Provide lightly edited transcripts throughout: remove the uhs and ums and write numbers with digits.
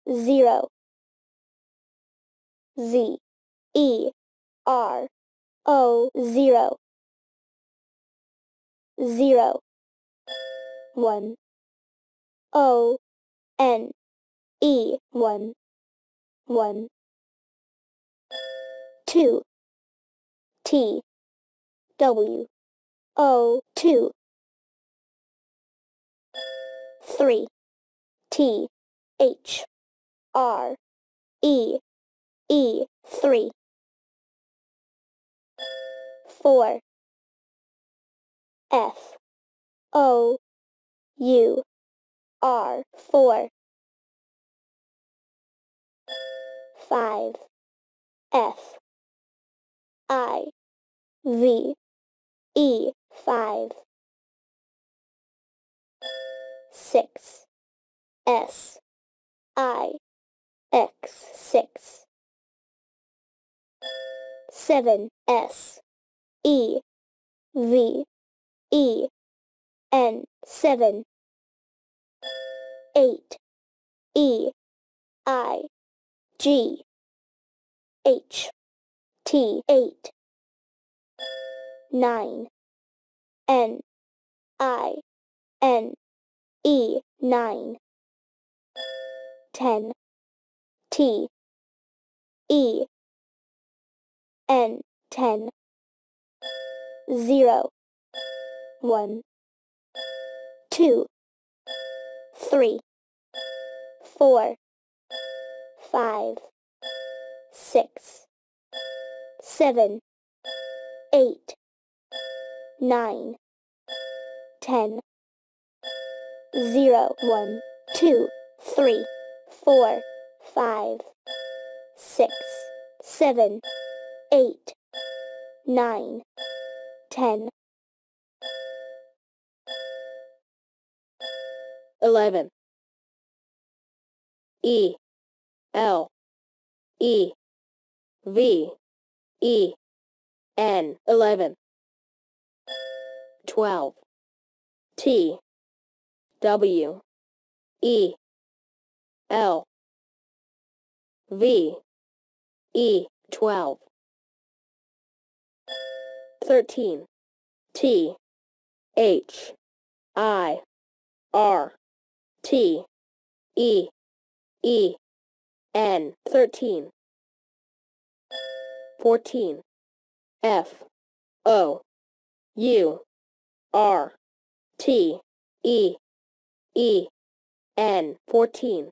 0. Z E R O 0. 0. 1. O N E 1. 1. 2. T W O 2. 3. T H R E E 3. 4. F O U R 4. 5. F I V E 5. 6. S I X 6. 7. S E V E N 7. 8. E I G H T 8. 9. N I N E 9. 10. T E N 10. 0. 1. 2. 3. 4. 5. 6. 7. 8. 9. 10. 0. 1. 2. 3. 4. 5. 6. 7. 8. 9. 10. 11. E L E V E N 11. 12. T W E L V E 12. 13. T H I R T E E N 13. 14. F O U R T E E N 14.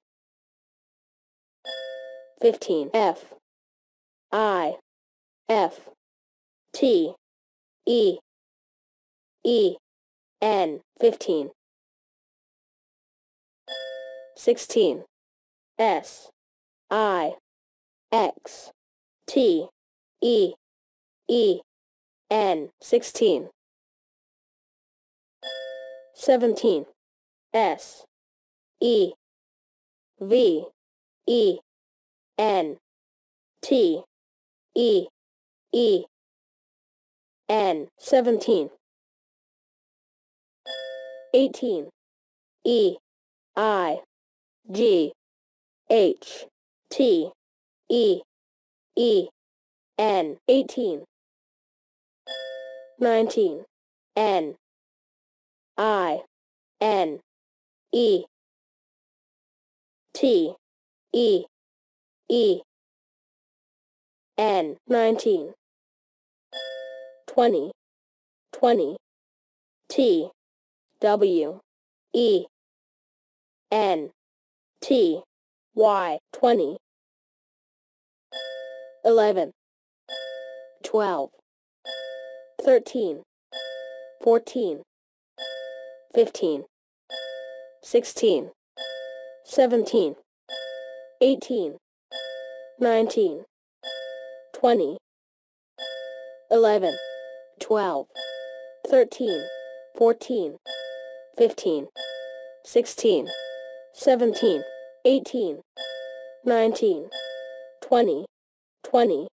15. F I F T E E N 15. 16. S I X T E E N 16. 17. S E V E N T E E N 17. 18. E I G H T E E N 18. 19. N I N E T E E N 19. 20. 20. T W E N T Y 20. 11. 12. 13. 14. 15. 16. 17. 18. 19. 20. 11. 12. 13. 14. 15. 16. 17. 18. 19. 20. 20.